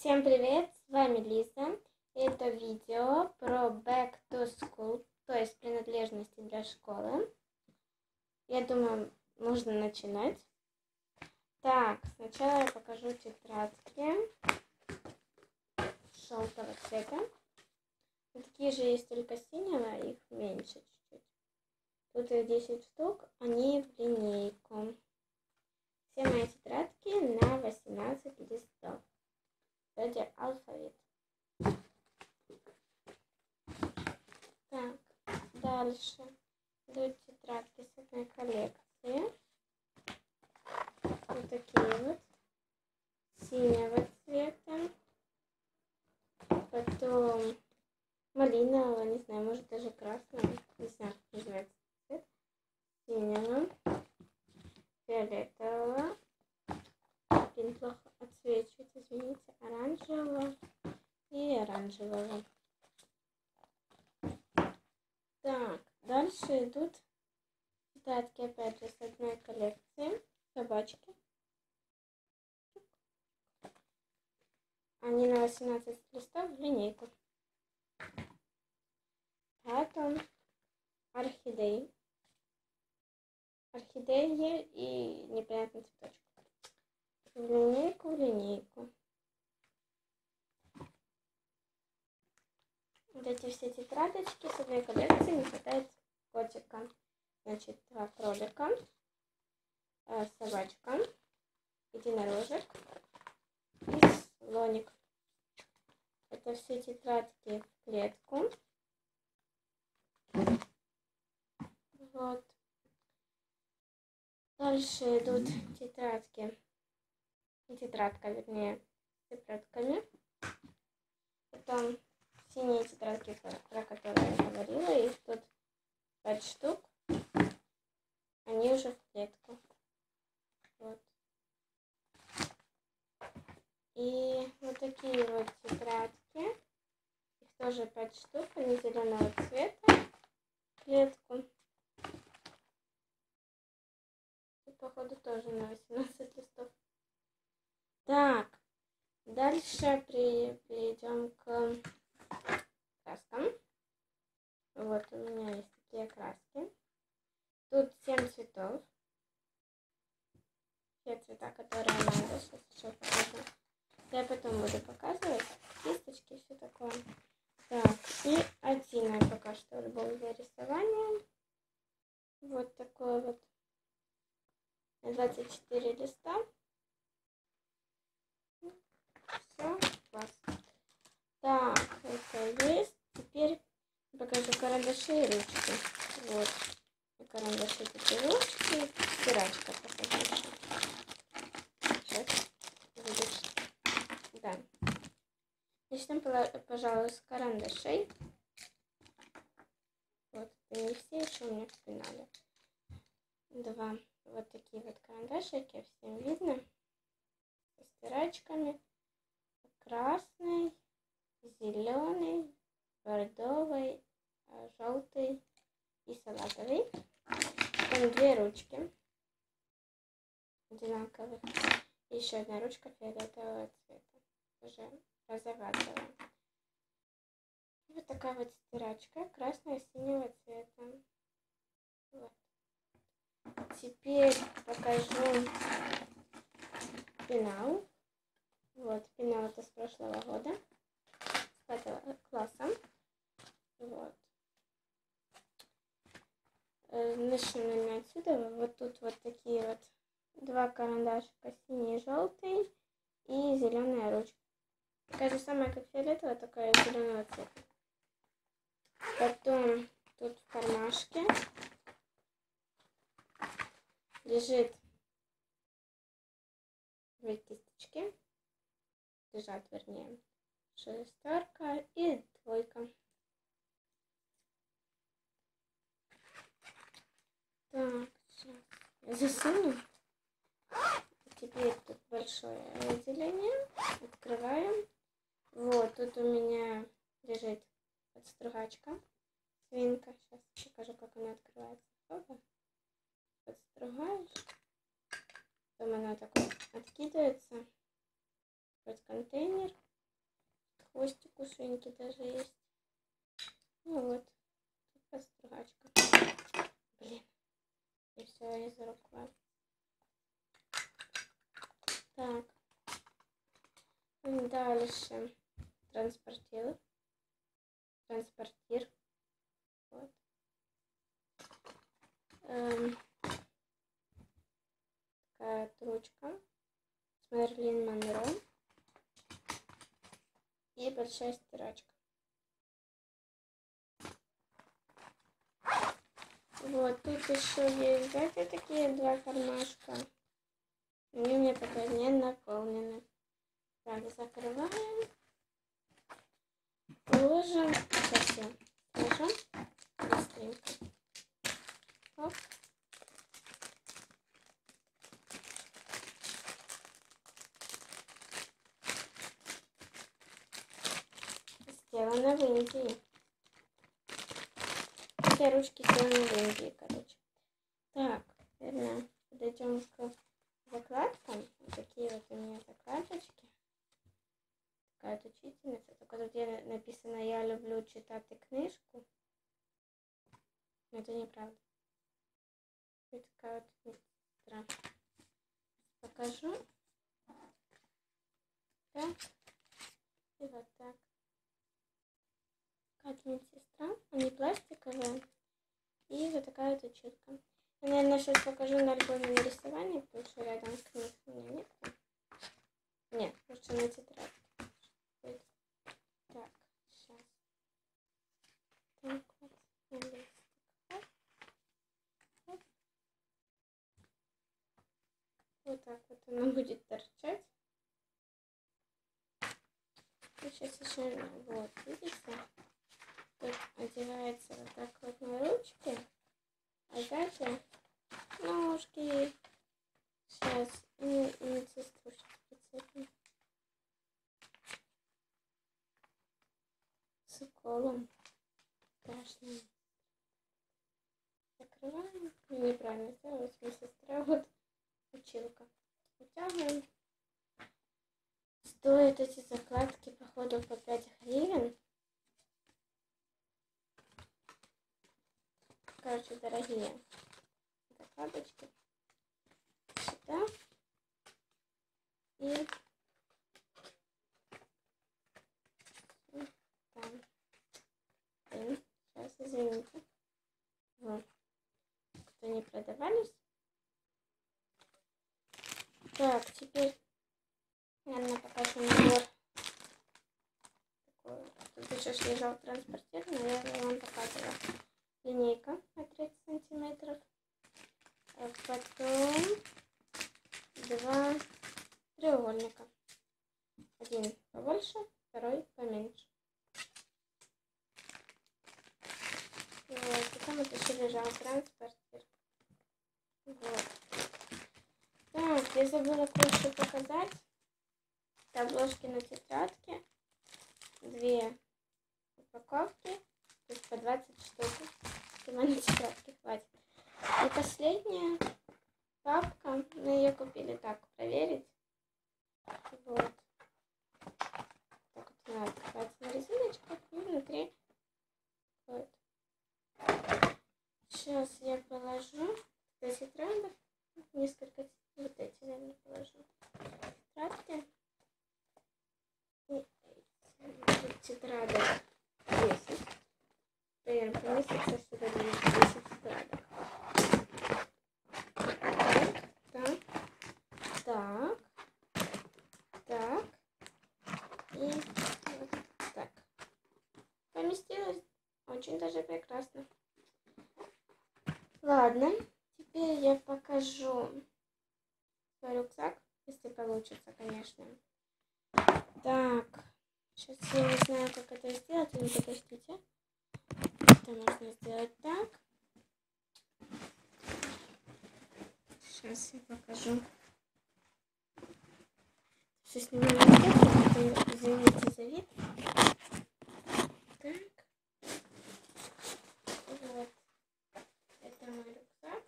Всем привет, с вами Лиза. Это видео про Back to School, то есть принадлежности для школы. Я думаю, нужно начинать. Так, сначала я покажу тетрадки желтого цвета. Вот такие же есть, только синего, их меньше чуть-чуть. Тут их 10 штук, они в линейку. Все мои тетрадки на 18 листов. Вроде алфавит. Так, дальше идут тетрадки с одной коллекции. Вот такие вот. Синего цвета. Потом малинового, не знаю, может даже красного. Не знаю, как называется цвет. Синего. Фиолетового. Блин, плохо отсвечивает, извините. Оранжевого и оранжевого. Так, дальше идут тетрадки, опять же, с одной коллекции. Собачки. Они на 18 листов в линейку. Потом орхидеи. Орхидеи и непонятный цветочек. В линейку. Вот эти все тетрадочки с одной коллекции, не хватает котика. Значит, 2 кролика, собачка, единорожек и слоник. Это все тетрадки в клетку. Вот. Дальше идут тетрадки. Тетрадка, вернее, с тетрадками. Потом синие тетрадки, про которые я говорила. Их тут 5 штук. Они уже в клетку. Вот. И вот такие вот тетрадки. Их тоже 5 штук. Они зеленого цвета. В клетку. И, походу, тоже на 18 листов. Так. Дальше перейдем к краскам. Вот у меня есть такие краски. Тут 7 цветов. Все цвета, которые надо. Сейчас еще покажу. Я потом буду показывать кисточки и все такое. Так, и один я пока что был для рисования. Вот такой вот. 24 листа. Все, класс. Так, это есть. Теперь покажу карандаши и ручки. Вот. Карандаши, такие ручки. Стирачка покажу. Сейчас видишь. Да. Начнем, пожалуй, с карандашей. Вот, это не все, еще у меня в пенале. 2 вот такие вот карандашики, всем видно. Со стирачками. Красный, зеленый, бордовый, желтый и салатовый. Потом 2 ручки одинаковых. И еще одна ручка фиолетового цвета. Уже розоватого. Вот такая вот стирачка. Красная, синего цвета. Вот. Теперь покажу пенал. Вот, пенал это с прошлого года. С 5 класса. Вот. Начнем, наверное, отсюда. Вот тут вот такие вот 2 карандашика, синий и желтый, и зеленая ручка. Такая же самая, как фиолетовая, такая зеленого цвета. Потом тут в кармашке лежит 2 кисточки. Лежат, вернее, 6 и 2. Так, сейчас я засуну. Теперь тут большое выделение. Открываем. Вот, тут у меня лежит подстругачка. Свинка. Сейчас покажу, как она открывается. Подстругаешь. Потом она так вот откидывается. Вот контейнер. хвостик ушеньки даже есть. Ну вот, постругачка. Блин, и все из рук. Так, дальше транспортир. Вот. Такая вот ручка с Мерлин Монро и большая стирачка. Вот, тут еще есть сзади такие два кармашка. Они у меня пока не наполнены. Так, закрываем. Ложим. Сейчас я ложим. Быстренько. Оп. Сделано в Индии. Все ручки сделаны в Индии, короче. Так, наверное, подойдем к закладкам. Вот такие вот у меня закладочки. Такая вот учительница. Только тут написано «Я люблю читать книжку». Но это неправда. Вот такая вот медсестра. Покажу. Так. И вот так. Такая вот медсестра. Они пластиковые. И вот такая вот училка. Я, наверное, сейчас покажу на альбоме рисования, потому что рядом книг у меня нет. Нет, лучше на тетрадке. Так, сейчас. Так вот, на листик. Вот так вот она будет торчать. И сейчас еще, вот, видите, тут одевается вот так вот на ручки, а сзади ножки. Сейчас и медсестру прицепим с уколом. Страшно. Закрываем. Неправильно сделалась медсестра. Вот училка. Вытягиваем. Стоят эти закладки, походу, по 5 гривен. Короче, дорогие закладочки. Сюда. И там. Сейчас, извините. Вот. Кто не продавались. Так, теперь, наверное, покажу набор. Такой. Тут еще лежал транспортир, но я вам показывала. Линейка на 30 сантиметров. А потом 2 треугольника. Один побольше, второй поменьше. Вот. Потом вот еще лежал транспортир. Вот. Так, я забыла кое-что показать. Это обложки на тетрадке. 2 упаковки. То есть по 20 штук. На тетрадке хватит. И последняя папка. Мы ее купили так, проверить. Вот. Так вот она открывается на резиночках. И внутри. Вот. Сейчас я положу до тетрадок. Несколько. Вот эти, наверное, положу. Тетрадки. И тетрадок 10. Примерно поместится сюда 10 тетрадок. Так. И вот так. Поместилось очень даже прекрасно. Ладно, теперь я покажу свой рюкзак, если получится, конечно. Так, сейчас я не знаю, как это сделать, но подождите. Это можно сделать так. Сейчас я покажу. Все снимаю на извините за вид. Так. Вот. Это мой рюкзак.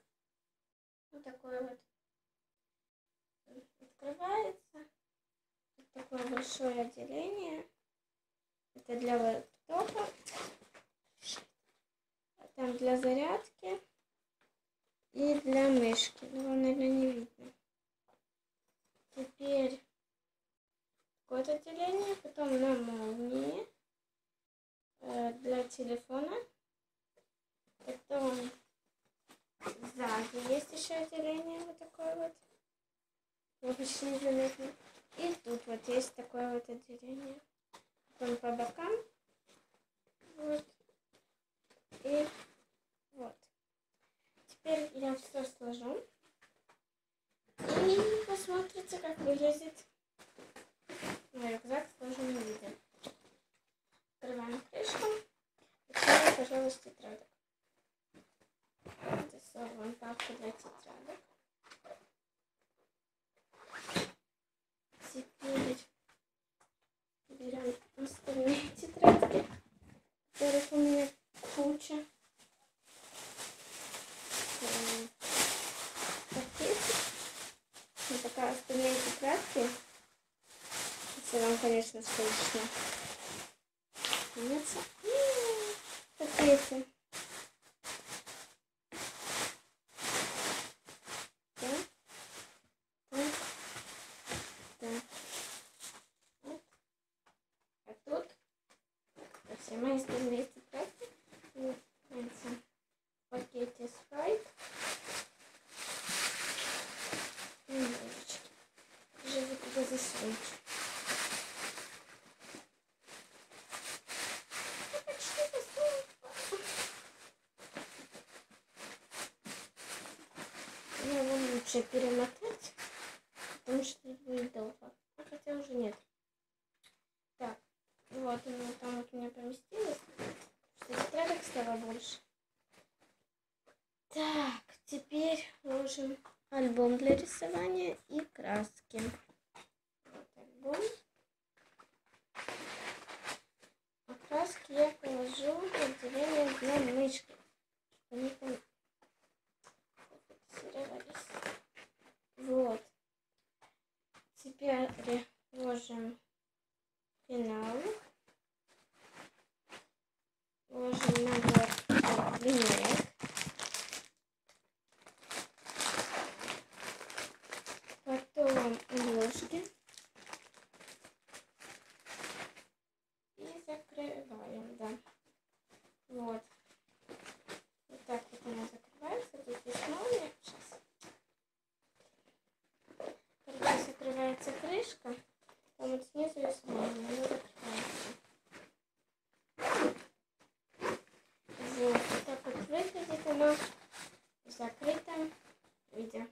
Вот такой вот. Открывается. Вот такое большое отделение. Это для лэптопа. Там для зарядки и для мышки. Ну, вам, наверное, не видно. Теперь такое отделение, потом на молнии для телефона. Потом сзади есть еще отделение, вот такое вот. Вот почти незаметно. И тут вот есть такое вот отделение. Потом по бокам. Вот. И вот. Теперь я все сложу. И посмотрите, как выглядит мой рюкзак в сложенном виде. Открываем крышку. Открываем, пожалуйста, тетрадок. Засовываем папку для тетрадок. Теперь берем остальные тетрадки, которых у меня куча. Вот такая остальные тетрадки. Если вам, конечно, слышно. Нет. Пакеты. Так. Так. Так. Вот. А тут все мои остальные тетрадки находятся в пакете спрайт. И девочки. Живу туда засунуть. Его лучше перемотать, потому что будет долго. А хотя уже нет. Так, вот оно там вот у меня поместилось. Что тетрадок стало больше. Так, теперь ложим альбом для рисования и краски. Вот альбом. А краски я положу в отделение для мышки. Они там фокусировались. Вот. Теперь ложим пенал. Ложим набор линеек. Потом ложки. И закрываем, да. Вот. Вот так вот она закрывается. Тут есть молния. Сейчас. Когда закрывается крышка, там вот снизу есть молния. Она закрывается. Вот так вот выглядит она в закрытом виде.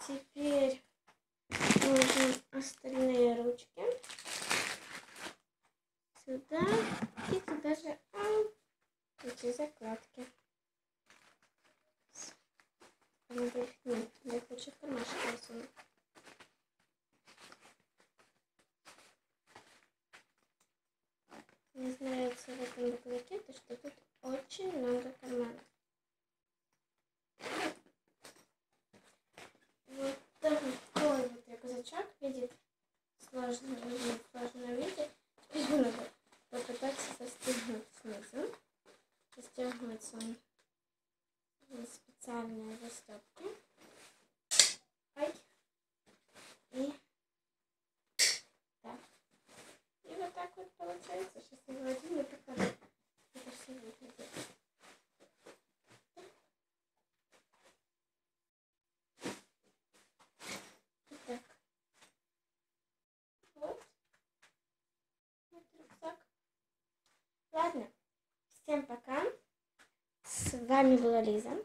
Теперь ложим остальные ручки сюда и туда же эти закладки. Надо их нет, я хочу кармашек рисунок. Мне нравится в этом рюкзаке, то что тут очень много карманов. Вот такой вот рюкзачок видит в сложном виде. Теперь надо попытаться застегнуть снизу. Застегивается он на специальные застегки. Ай. И так. И вот так вот получается. Сейчас я выводим и покажу. Это все выглядит. Итак. Вот. Вот рюкзак. Ладно. Всем пока. С вами была Лиза.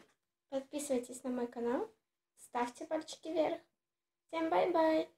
Подписывайтесь на мой канал. Ставьте пальчики вверх. Всем бай-бай.